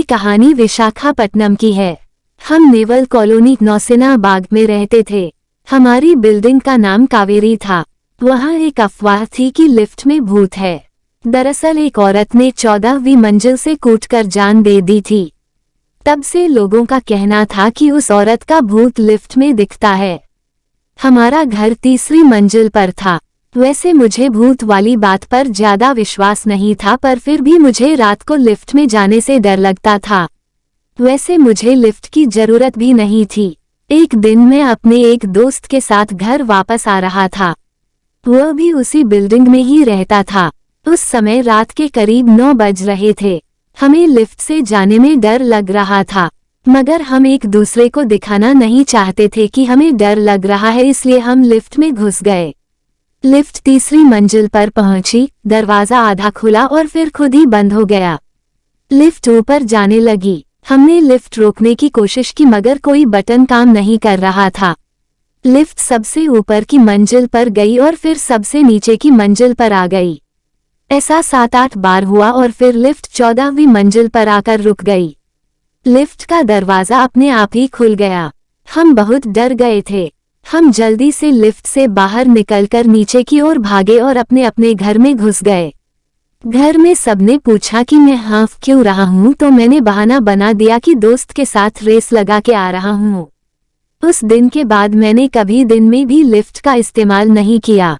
कहानी विशाखापट्टनम की है। हम नेवल कॉलोनी नौसेना बाग में रहते थे। हमारी बिल्डिंग का नाम कावेरी था। वहाँ एक अफवाह थी कि लिफ्ट में भूत है। दरअसल एक औरत ने 14वीं मंजिल से कूदकर जान दे दी थी। तब से लोगों का कहना था कि उस औरत का भूत लिफ्ट में दिखता है। हमारा घर 3री मंजिल पर था। वैसे मुझे भूत वाली बात पर ज्यादा विश्वास नहीं था, पर फिर भी मुझे रात को लिफ्ट में जाने से डर लगता था। वैसे मुझे लिफ्ट की जरूरत भी नहीं थी। एक दिन मैं अपने एक दोस्त के साथ घर वापस आ रहा था। वह भी उसी बिल्डिंग में ही रहता था। उस समय रात के करीब 9 बज रहे थे। हमें लिफ्ट से जाने में डर लग रहा था, मगर हम एक दूसरे को दिखाना नहीं चाहते थे कि हमें डर लग रहा है, इसलिए हम लिफ्ट में घुस गए। लिफ्ट 3री मंजिल पर पहुंची, दरवाजा आधा खुला और फिर खुद ही बंद हो गया। लिफ्ट ऊपर जाने लगी। हमने लिफ्ट रोकने की कोशिश की, मगर कोई बटन काम नहीं कर रहा था। लिफ्ट सबसे ऊपर की मंजिल पर गई और फिर सबसे नीचे की मंजिल पर आ गई। ऐसा 7-8 बार हुआ और फिर लिफ्ट 14वीं मंजिल पर आकर रुक गई। लिफ्ट का दरवाजा अपने आप ही खुल गया। हम बहुत डर गए थे। हम जल्दी से लिफ्ट से बाहर निकलकर नीचे की ओर भागे और अपने अपने घर में घुस गए। घर में सबने पूछा कि मैं हाँफ क्यों रहा हूँ, तो मैंने बहाना बना दिया कि दोस्त के साथ रेस लगा के आ रहा हूँ। उस दिन के बाद मैंने कभी दिन में भी लिफ्ट का इस्तेमाल नहीं किया।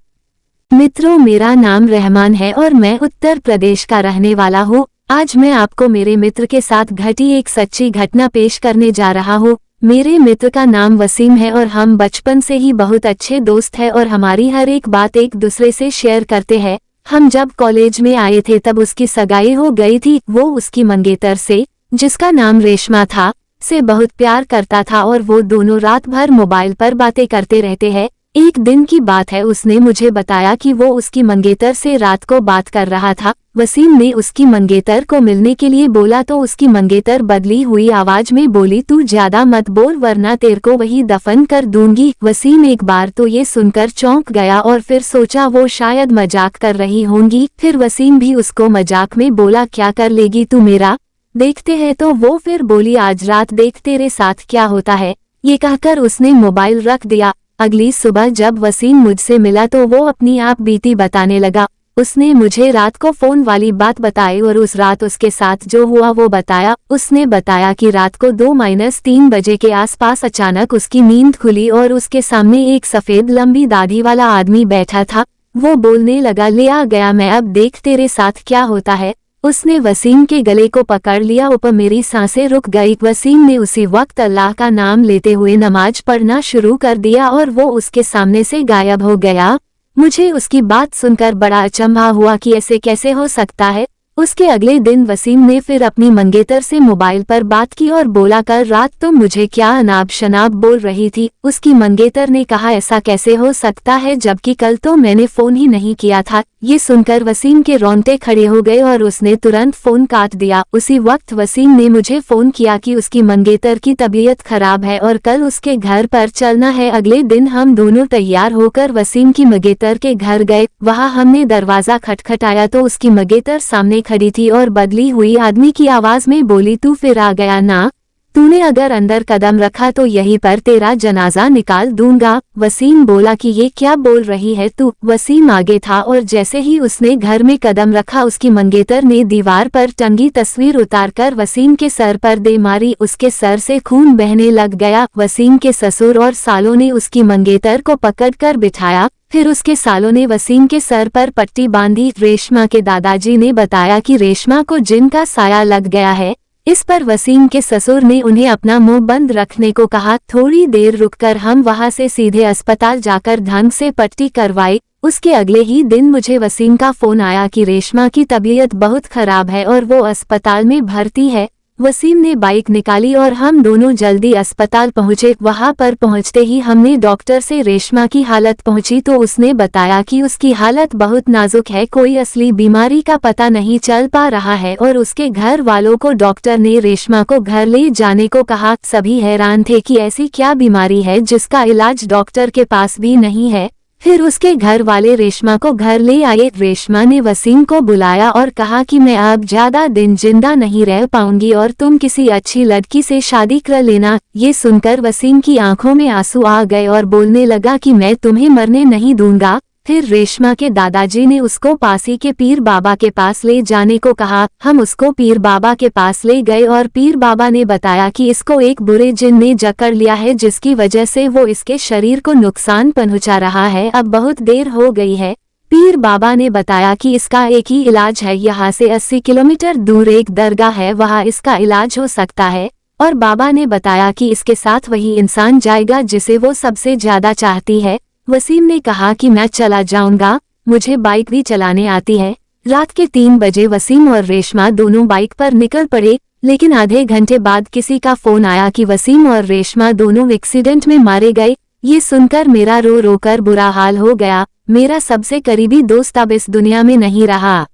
मित्रों, मेरा नाम रहमान है और मैं उत्तर प्रदेश का रहने वाला हूँ। आज मैं आपको मेरे मित्र के साथ घटी एक सच्ची घटना पेश करने जा रहा हूँ। मेरे मित्र का नाम वसीम है और हम बचपन से ही बहुत अच्छे दोस्त हैं और हमारी हर एक बात एक दूसरे से शेयर करते हैं। हम जब कॉलेज में आए थे तब उसकी सगाई हो गई थी। वो उसकी मंगेतर से, जिसका नाम रेशमा था, से बहुत प्यार करता था और वो दोनों रात भर मोबाइल पर बातें करते रहते हैं। एक दिन की बात है, उसने मुझे बताया कि वो उसकी मंगेतर से रात को बात कर रहा था। वसीम ने उसकी मंगेतर को मिलने के लिए बोला तो उसकी मंगेतर बदली हुई आवाज में बोली, तू ज्यादा मत बोल वरना तेरे को वही दफन कर दूंगी। वसीम एक बार तो ये सुनकर चौंक गया और फिर सोचा वो शायद मजाक कर रही होंगी। फिर वसीम भी उसको मजाक में बोला, क्या कर लेगी तू मेरा, देखते हैं। तो वो फिर बोली, आज रात देख तेरे साथ क्या होता है। ये कहकर उसने मोबाइल रख दिया। अगली सुबह जब वसीम मुझसे मिला तो वो अपनी आप बीती बताने लगा। उसने मुझे रात को फोन वाली बात बताई और उस रात उसके साथ जो हुआ वो बताया। उसने बताया कि रात को 2-3 बजे के आसपास अचानक उसकी नींद खुली और उसके सामने एक सफेद लंबी दाढ़ी वाला आदमी बैठा था। वो बोलने लगा, ले आ गया मैं, अब देख तेरे साथ क्या होता है। उसने वसीम के गले को पकड़ लिया। ऊपर मेरी सांसें रुक गई। वसीम ने उसी वक्त अल्लाह का नाम लेते हुए नमाज पढ़ना शुरू कर दिया और वो उसके सामने से गायब हो गया। मुझे उसकी बात सुनकर बड़ा अचंभा हुआ कि ऐसे कैसे हो सकता है। उसके अगले दिन वसीम ने फिर अपनी मंगेतर से मोबाइल पर बात की और बोला, कल रात तो मुझे क्या अनाब शनाब बोल रही थी। उसकी मंगेतर ने कहा, ऐसा कैसे हो सकता है जबकि कल तो मैंने फोन ही नहीं किया था। ये सुनकर वसीम के रोंगटे खड़े हो गए और उसने तुरंत फोन काट दिया। उसी वक्त वसीम ने मुझे फोन किया कि उसकी मंगेतर की तबीयत खराब है और कल उसके घर पर चलना है। अगले दिन हम दोनों तैयार होकर वसीम की मंगेतर के घर गए। वहाँ हमने दरवाजा खटखटाया तो उसकी मंगेतर सामने खड़ी थी और बदली हुई आदमी की आवाज में बोली, तू फिर आ गया ना, तूने अगर अंदर कदम रखा तो यहीं पर तेरा जनाजा निकाल दूंगा। वसीम बोला कि ये क्या बोल रही है तू। वसीम आगे था और जैसे ही उसने घर में कदम रखा उसकी मंगेतर ने दीवार पर टंगी तस्वीर उतारकर वसीम के सर पर दे मारी। उसके सर से खून बहने लग गया। वसीम के ससुर और सालों ने उसकी मंगेतर को पकड़कर बिठाया। फिर उसके सालों ने वसीम के सर पर पट्टी बांधी। रेशमा के दादाजी ने बताया कि रेशमा को जिन का साया लग गया है। इस पर वसीम के ससुर ने उन्हें अपना मुंह बंद रखने को कहा। थोड़ी देर रुककर हम वहां से सीधे अस्पताल जाकर ढंग से पट्टी करवाई। उसके अगले ही दिन मुझे वसीम का फोन आया कि रेशमा की तबीयत बहुत खराब है और वो अस्पताल में भर्ती है। वसीम ने बाइक निकाली और हम दोनों जल्दी अस्पताल पहुंचे। वहां पर पहुंचते ही हमने डॉक्टर से रेशमा की हालत पूछी तो उसने बताया कि उसकी हालत बहुत नाजुक है, कोई असली बीमारी का पता नहीं चल पा रहा है और उसके घर वालों को डॉक्टर ने रेशमा को घर ले जाने को कहा। सभी हैरान थे कि ऐसी क्या बीमारी है जिसका इलाज डॉक्टर के पास भी नहीं है। फिर उसके घर वाले रेशमा को घर ले आए। रेशमा ने वसीम को बुलाया और कहा कि मैं अब ज्यादा दिन जिंदा नहीं रह पाऊंगी और तुम किसी अच्छी लड़की से शादी कर लेना। ये सुनकर वसीम की आंखों में आंसू आ गए और बोलने लगा कि मैं तुम्हें मरने नहीं दूंगा। फिर रेशमा के दादाजी ने उसको पासी के पीर बाबा के पास ले जाने को कहा। हम उसको पीर बाबा के पास ले गए और पीर बाबा ने बताया कि इसको एक बुरे जिन ने जकड़ लिया है, जिसकी वजह से वो इसके शरीर को नुकसान पहुंचा रहा है। अब बहुत देर हो गई है। पीर बाबा ने बताया कि इसका एक ही इलाज है, यहाँ से 80 किलोमीटर दूर एक दरगाह है, वहाँ इसका इलाज हो सकता है। और बाबा ने बताया कि इसके साथ वही इंसान जाएगा जिसे वो सबसे ज्यादा चाहती है। वसीम ने कहा कि मैं चला जाऊंगा, मुझे बाइक भी चलाने आती है। रात के 3 बजे वसीम और रेशमा दोनों बाइक पर निकल पड़े, लेकिन आधे घंटे बाद किसी का फोन आया कि वसीम और रेशमा दोनों एक्सीडेंट में मारे गए। ये सुनकर मेरा रो रो कर बुरा हाल हो गया। मेरा सबसे करीबी दोस्त अब इस दुनिया में नहीं रहा।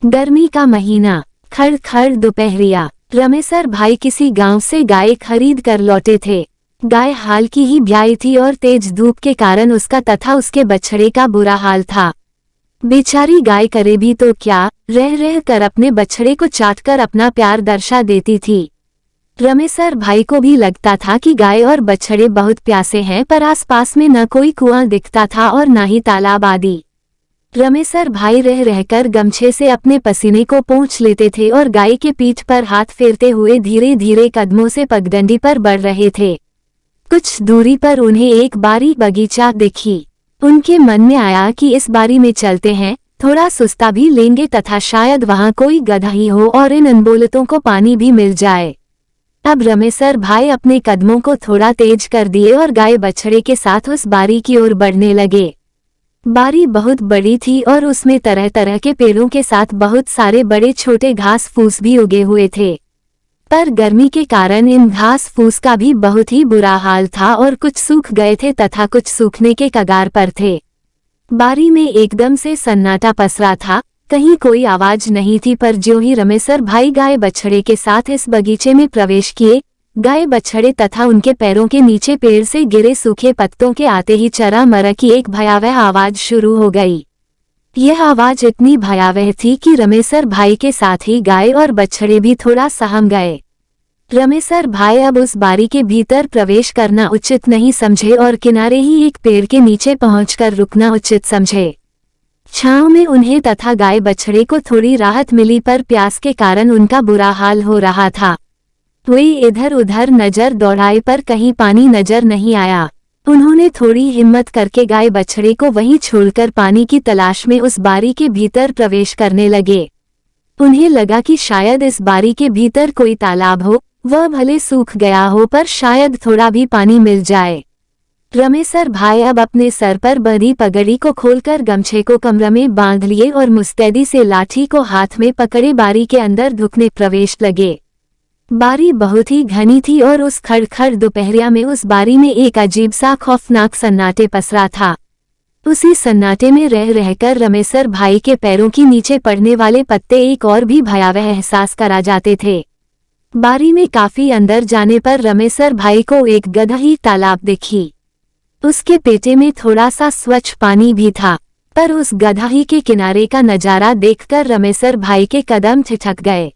गर्मी का महीना, खड़ खड़ दोपहरिया। रमेसर भाई किसी गांव से गाय खरीद कर लौटे थे। गाय हाल की ही ब्याई थी और तेज धूप के कारण उसका तथा उसके बछड़े का बुरा हाल था। बेचारी गाय करे भी तो क्या, रह रह कर अपने बछड़े को चाटकर अपना प्यार दर्शा देती थी। रमेसर भाई को भी लगता था कि गाय और बछड़े बहुत प्यासे हैं, पर आसपास में न कोई कुआं दिखता था और न ही तालाब आदि। रमेसर भाई रह रहकर गमछे से अपने पसीने को पोंछ लेते थे और गाय के पीठ पर हाथ फेरते हुए धीरे धीरे कदमों से पगडंडी पर बढ़ रहे थे। कुछ दूरी पर उन्हें एक बारी बगीचा दिखी। उनके मन में आया कि इस बारी में चलते हैं, थोड़ा सुस्ता भी लेंगे तथा शायद वहां कोई गधा ही हो और इन अनबोलतों को पानी भी मिल जाए। अब रमेसर भाई अपने कदमों को थोड़ा तेज कर दिए और गाय बछड़े के साथ उस बारी की ओर बढ़ने लगे। बारी बहुत बड़ी थी और उसमें तरह तरह के पेड़ों के साथ बहुत सारे बड़े छोटे घास फूस भी उगे हुए थे, पर गर्मी के कारण इन घास फूस का भी बहुत ही बुरा हाल था और कुछ सूख गए थे तथा कुछ सूखने के कगार पर थे। बारी में एकदम से सन्नाटा पसरा था, कहीं कोई आवाज नहीं थी, पर ज्यों ही रमेसर भाई गाय बछड़े के साथ इस बगीचे में प्रवेश किए, गाय बछड़े तथा उनके पैरों के नीचे पेड़ से गिरे सूखे पत्तों के आते ही चरा-मरा की एक भयावह आवाज शुरू हो गई। यह आवाज इतनी भयावह थी कि रमेसर भाई के साथ ही गाय और बछड़े भी थोड़ा सहम गए। रमेसर भाई अब उस बारी के भीतर प्रवेश करना उचित नहीं समझे और किनारे ही एक पेड़ के नीचे पहुंचकर रुकना उचित समझे। छांव में उन्हें तथा गाय बछड़े को थोड़ी राहत मिली, पर प्यास के कारण उनका बुरा हाल हो रहा था। वे इधर उधर नजर दौड़ाए पर कहीं पानी नजर नहीं आया। उन्होंने थोड़ी हिम्मत करके गाय बछड़े को वहीं छोड़कर पानी की तलाश में उस बारी के भीतर प्रवेश करने लगे। उन्हें लगा कि शायद इस बारी के भीतर कोई तालाब हो, वह भले सूख गया हो पर शायद थोड़ा भी पानी मिल जाए। रमेसर भाई अब अपने सर पर बंधी पगड़ी को खोलकर गमछे को कमर में बांध लिए और मुस्तैदी से लाठी को हाथ में पकड़े बारी के अंदर ढुकने प्रवेश लगे। बारी बहुत ही घनी थी और उस खड़खड़ दोपहरिया में उस बारी में एक अजीब सा खौफनाक सन्नाटे पसरा था। उसी सन्नाटे में रह रहकर रमेसर भाई के पैरों की नीचे पड़ने वाले पत्ते एक और भी भयावह एहसास करा जाते थे। बारी में काफी अंदर जाने पर रमेसर भाई को एक गहरी तालाब दिखी। उसके पेटे में थोड़ा सा स्वच्छ पानी भी था, पर उस गहरी के किनारे का नजारा देखकर रमेसर भाई के कदम ठिठक गए।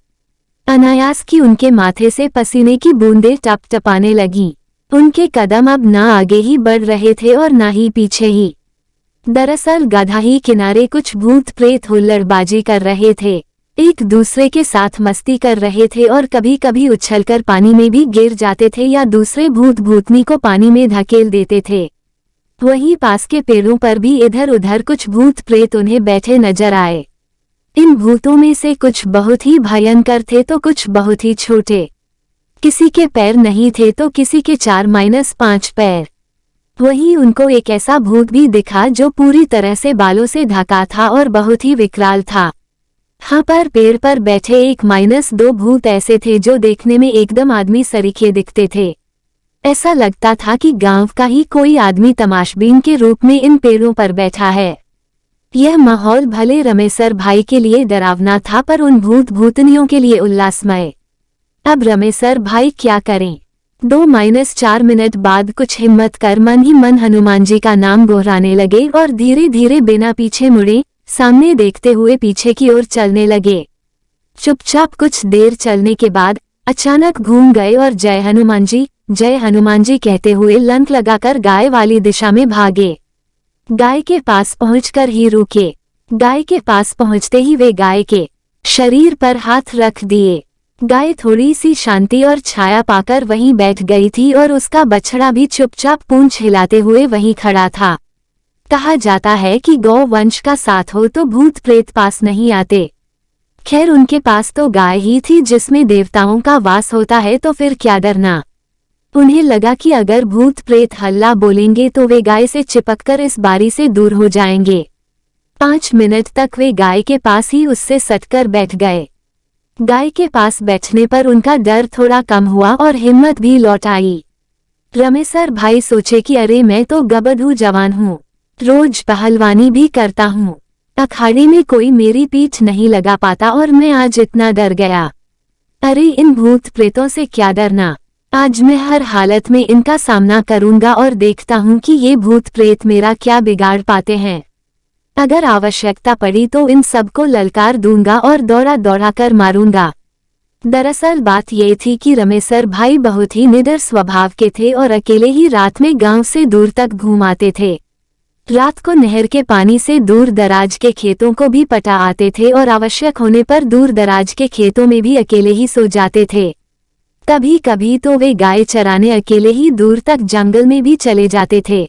अनायास की उनके माथे से पसीने की बूंदें टपटपाने लगीं। उनके कदम अब न आगे ही बढ़ रहे थे और न ही पीछे ही। दरअसल गहरी किनारे कुछ भूत प्रेत हुल्लड़बाजी कर रहे थे, एक दूसरे के साथ मस्ती कर रहे थे और कभी कभी उछलकर पानी में भी गिर जाते थे या दूसरे भूत भूतनी को पानी में धकेल देते थे। वहीं पास के पेड़ों पर भी इधर उधर कुछ भूत प्रेत उन्हें बैठे नजर आए। इन भूतों में से कुछ बहुत ही भयंकर थे तो कुछ बहुत ही छोटे। किसी के पैर नहीं थे तो किसी के 4-5 पैर। वहीं उनको एक ऐसा भूत भी दिखा जो पूरी तरह से बालों से ढका था और बहुत ही विकराल था। हाँ, पर पेड़ पर बैठे 1-2 भूत ऐसे थे जो देखने में एकदम आदमी सरीखे दिखते थे। ऐसा लगता था कि गांव का ही कोई आदमी तमाशबीन के रूप में इन पेड़ों पर बैठा है। यह माहौल भले रमेसर भाई के लिए डरावना था, पर उन भूत भूतनियों के लिए उल्लासमय। अब रमेसर भाई क्या करें? 2-4 मिनट बाद कुछ हिम्मत कर मन ही मन हनुमान जी का नाम दोहराने लगे और धीरे धीरे बिना पीछे मुड़े सामने देखते हुए पीछे की ओर चलने लगे। चुपचाप कुछ देर चलने के बाद अचानक घूम गए और जय हनुमान जी कहते हुए लंक लगाकर गाय वाली दिशा में भागे। गाय के पास पहुंचकर ही रुके। गाय के पास पहुंचते ही वे गाय के शरीर पर हाथ रख दिए। गाय थोड़ी सी शांति और छाया पाकर वहीं बैठ गई थी और उसका बछड़ा भी चुपचाप पूंछ हिलाते हुए वहीं खड़ा था। कहा जाता है कि गौ वंश का साथ हो तो भूत प्रेत पास नहीं आते। खैर उनके पास तो गाय ही थी जिसमें देवताओं का वास होता है, तो फिर क्या डरना। उन्हें लगा कि अगर भूत प्रेत हल्ला बोलेंगे तो वे गाय से चिपककर इस बारी से दूर हो जाएंगे। 5 मिनट तक वे गाय के पास ही उससे सटकर बैठ गए। गाय के पास बैठने पर उनका डर थोड़ा कम हुआ और हिम्मत भी लौट आई। रमेसर भाई सोचे कि अरे मैं तो गबड़ू जवान हूँ, रोज पहलवानी भी करता हूँ, अखाड़े में कोई मेरी पीठ नहीं लगा पाता और मैं आज इतना डर गया। अरे इन भूत प्रेतों से क्या डरना, आज मैं हर हालत में इनका सामना करूंगा और देखता हूँ कि ये भूत प्रेत मेरा क्या बिगाड़ पाते हैं। अगर आवश्यकता पड़ी तो इन सबको ललकार दूंगा और दौड़ा दौड़ा कर मारूंगा। दरअसल बात ये थी कि रमेसर भाई बहुत ही निडर स्वभाव के थे और अकेले ही रात में गांव से दूर तक घूमाते थे। रात को नहर के पानी से दूर दराज के खेतों को भी पटा आते थे और आवश्यक होने पर दूर दराज के खेतों में भी अकेले ही सो जाते थे। कभी कभी तो वे गाय चराने अकेले ही दूर तक जंगल में भी चले जाते थे।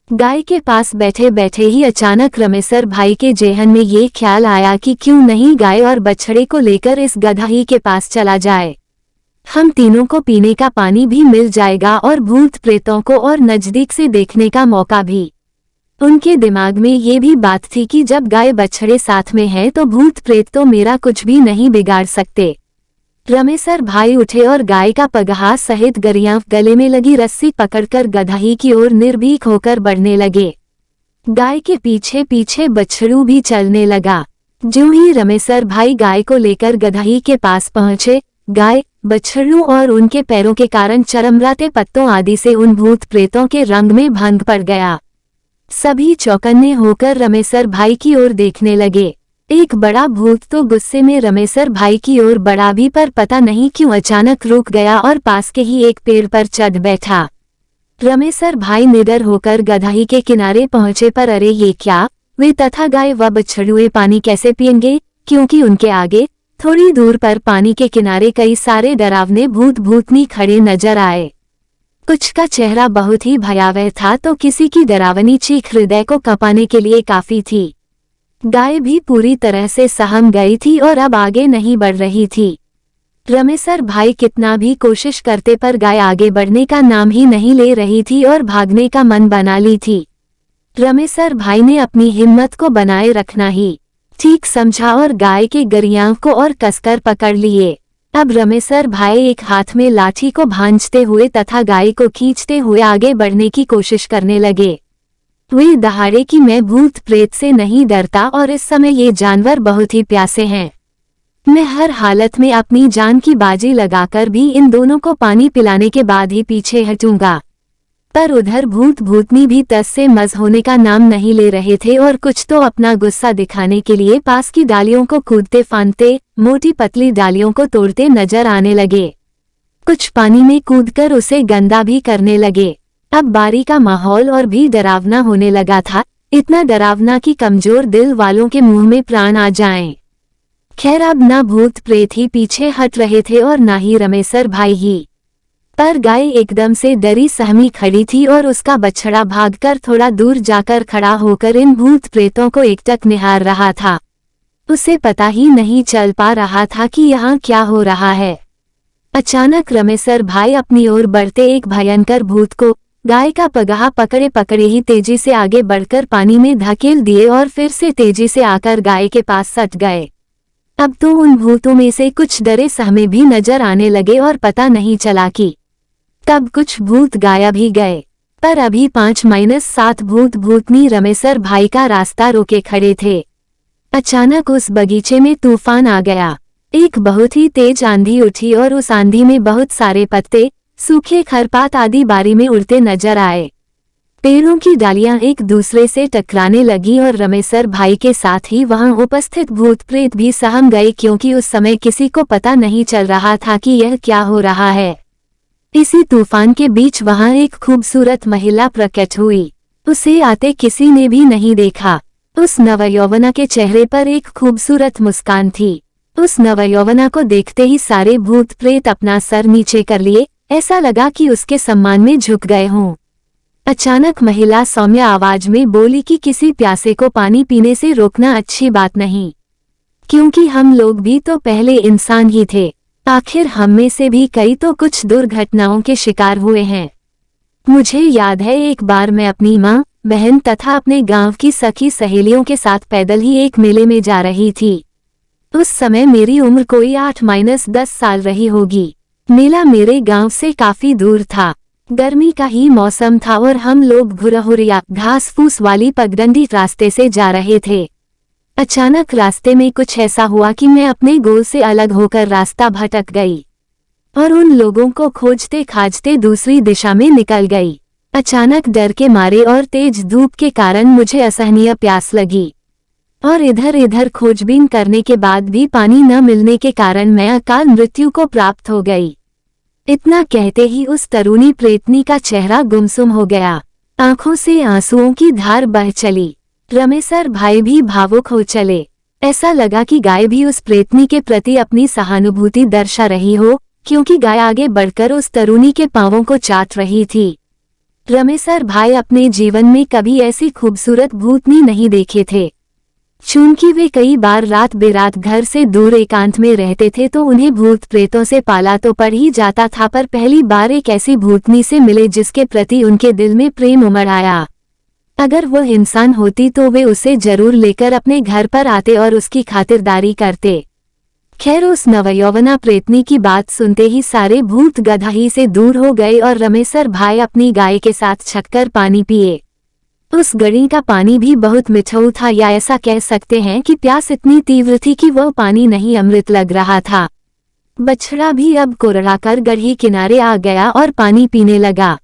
गाय के पास बैठे बैठे ही अचानक रमेसर भाई के जेहन में ये ख्याल आया कि क्यों नहीं गाय और बछड़े को लेकर इस गदही के पास चला जाए। हम तीनों को पीने का पानी भी मिल जाएगा और भूत प्रेतों को और नजदीक से देखने का मौका भी। उनके दिमाग में ये भी बात थी कि जब गाय बछड़े साथ में हैं तो भूत प्रेत तो मेरा कुछ भी नहीं बिगाड़ सकते। रमेसर भाई उठे और गाय का पगहा सहित गरियां गले में लगी रस्सी पकड़कर गदही की ओर निर्भीक होकर बढ़ने लगे। गाय के पीछे पीछे बछड़ू भी चलने लगा। ज्यों ही रमेसर भाई गाय को लेकर गदही के पास पहुंचे, गाय, बछड़ू और उनके पैरों के कारण चरमराते पत्तों आदि से उन भूत प्रेतों के रंग में भंग पड़ गया। सभी चौकन्ने होकर रमेसर भाई की ओर देखने लगे। एक बड़ा भूत तो गुस्से में रमेसर भाई की ओर बढ़ा भी, पर पता नहीं क्यों अचानक रुक गया और पास के ही एक पेड़ पर चढ़ बैठा। रमेसर भाई निडर होकर गदही के किनारे पहुंचे, पर अरे ये क्या, वे तथा गाय व बछड़ुए पानी कैसे पिएंगे, क्योंकि उनके आगे थोड़ी दूर पर पानी के किनारे कई सारे डरावने भूत भूतनी खड़े नजर आए। कुछ का चेहरा बहुत ही भयावह था तो किसी की डरावनी चीख हृदय को कपाने के लिए काफी थी। गाय भी पूरी तरह से सहम गई थी और अब आगे नहीं बढ़ रही थी। रमेसर भाई कितना भी कोशिश करते पर गाय आगे बढ़ने का नाम ही नहीं ले रही थी और भागने का मन बना ली थी। रमेसर भाई ने अपनी हिम्मत को बनाए रखना ही ठीक समझा और गाय के गरियां को और कसकर पकड़ लिए। अब रमेसर भाई एक हाथ में लाठी को भांजते हुए तथा गाय को खींचते हुए आगे बढ़ने की कोशिश करने लगे। वे दहाड़े कि मैं भूत प्रेत से नहीं डरता और इस समय ये जानवर बहुत ही प्यासे हैं। मैं हर हालत में अपनी जान की बाजी लगाकर भी इन दोनों को पानी पिलाने के बाद ही पीछे हटूंगा। पर उधर भूत भूतनी भी तस से मज होने का नाम नहीं ले रहे थे और कुछ तो अपना गुस्सा दिखाने के लिए पास की डालियों को कूदते फांदते, मोटी पतली डालियों को तोड़ते नजर आने लगे। कुछ पानी में कूदकर उसे गंदा भी करने लगे। अब बारी का माहौल और भी डरावना होने लगा था, इतना डरावना कि कमजोर दिल वालों के मुंह में प्राण आ जाएं। खैर अब ना भूत प्रेत ही पीछे हट रहे थे और ना ही रमेसर भाई ही, पर गाय एकदम से डरी सहमी खड़ी थी और उसका बछड़ा भागकर थोड़ा दूर जाकर खड़ा होकर इन भूत प्रेतों को एकटक निहार रहा था। उसे पता ही नहीं चल पा रहा था कि यहाँ क्या हो रहा है। अचानक रमेसर भाई अपनी ओर बढ़ते एक भयंकर भूत को गाय का पगहा पकड़े पकड़े ही तेजी से आगे बढ़कर पानी में धकेल दिए और फिर से तेजी से आकर गाय के पास सट गए। अब तो उन भूतों में से कुछ डरे सहमे भी नजर आने लगे और पता नहीं चला कि तब कुछ भूत गायब ही गए। पर अभी 5-7 भूत भूतनी रमेसर भाई का रास्ता रोके खड़े थे। अचानक उस बगीचे में तूफान आ गया। एक बहुत ही तेज आंधी उठी और उस आंधी में बहुत सारे पत्ते, सूखे खरपात आदि बारी में उड़ते नजर आए। पेड़ों की डालियां एक दूसरे से टकराने लगी और रमेसर भाई के साथ ही वहां उपस्थित भूत प्रेत भी सहम गए, क्योंकि उस समय किसी को पता नहीं चल रहा था कि यह क्या हो रहा है। इसी तूफान के बीच वहां एक खूबसूरत महिला प्रकट हुई। उसे आते किसी ने भी नहीं देखा। उस नवयौवना के चेहरे पर एक खूबसूरत मुस्कान थी। उस नवयौवना को देखते ही सारे भूत प्रेत अपना सर नीचे कर लिए, ऐसा लगा कि उसके सम्मान में झुक गए हों। अचानक महिला सौम्य आवाज में बोली कि किसी प्यासे को पानी पीने से रोकना अच्छी बात नहीं, क्योंकि हम लोग भी तो पहले इंसान ही थे। आखिर हम में से भी कई तो कुछ दुर्घटनाओं के शिकार हुए हैं। मुझे याद है एक बार मैं अपनी माँ, बहन तथा अपने गांव की सखी सहेलियों के साथ पैदल ही एक मेले में जा रही थी। उस समय मेरी उम्र कोई 8-10 साल रही होगी। मेला मेरे गांव से काफी दूर था। गर्मी का ही मौसम था और हम लोग भुरहुरिया घास फूस वाली पगडंडी रास्ते से जा रहे थे। अचानक रास्ते में कुछ ऐसा हुआ कि मैं अपने गोल से अलग होकर रास्ता भटक गई और उन लोगों को खोजते खाजते दूसरी दिशा में निकल गई। अचानक डर के मारे और तेज धूप के कारण मुझे असहनीय प्यास लगी और इधर इधर खोजबीन करने के बाद भी पानी न मिलने के कारण मैं अकाल मृत्यु को प्राप्त हो गई। इतना कहते ही उस तरुणी प्रेतनी का चेहरा गुमसुम हो गया। आंखों से आंसुओं की धार बह चली। रमेसर भाई भी भावुक हो चले। ऐसा लगा कि गाय भी उस प्रेतनी के प्रति अपनी सहानुभूति दर्शा रही हो, क्योंकि गाय आगे बढ़कर उस तरुणी के पांवों को चाट रही थी। रमेसर भाई अपने जीवन में कभी ऐसी खूबसूरत भूतनी नहीं देखे थे। चूंकि वे कई बार रात बेरात घर से दूर एकांत में रहते थे तो उन्हें भूत प्रेतों से पाला तो पड़ ही जाता था, पर पहली बार एक ऐसी भूतनी से मिले जिसके प्रति उनके दिल में प्रेम उमड़ आया। अगर वह इंसान होती तो वे उसे जरूर लेकर अपने घर पर आते और उसकी खातिरदारी करते। खैर, उस नवयौवना प्रेतनी की बात सुनते ही सारे भूत गदही से दूर हो गए और रमेसर भाई अपनी गाय के साथ छककर पानी पिए। उस गड़ी का पानी भी बहुत मिठाऊ था, या ऐसा कह सकते हैं कि प्यास इतनी तीव्र थी कि वह पानी नहीं अमृत लग रहा था। बछड़ा भी अब कुर्राकर गढ़ी किनारे आ गया और पानी पीने लगा।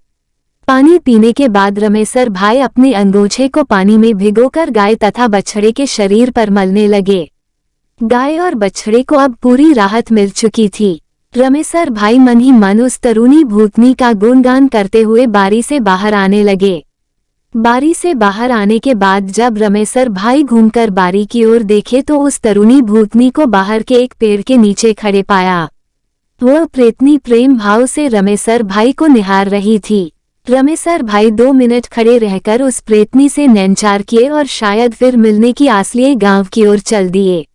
पानी पीने के बाद रमेसर भाई अपने अंगोछे को पानी में भिगोकर गाय तथा बछड़े के शरीर पर मलने लगे। गाय और बछड़े को अब पूरी राहत मिल चुकी थी। रमेसर भाई मन ही मन उस तरुणी भूतनी का गुणगान करते हुए बारी से बाहर आने लगे। बारी से बाहर आने के बाद जब रमेसर भाई घूमकर बारी की ओर देखे तो उस तरुणी भूतनी को बाहर के एक पेड़ के नीचे खड़े पाया। वह प्रेतनी प्रेम भाव से रमेसर भाई को निहार रही थी। रमेसर भाई 2 मिनट खड़े रहकर उस प्रेतनी से नैनचार किए और शायद फिर मिलने की आस लिए गांव की ओर चल दिए।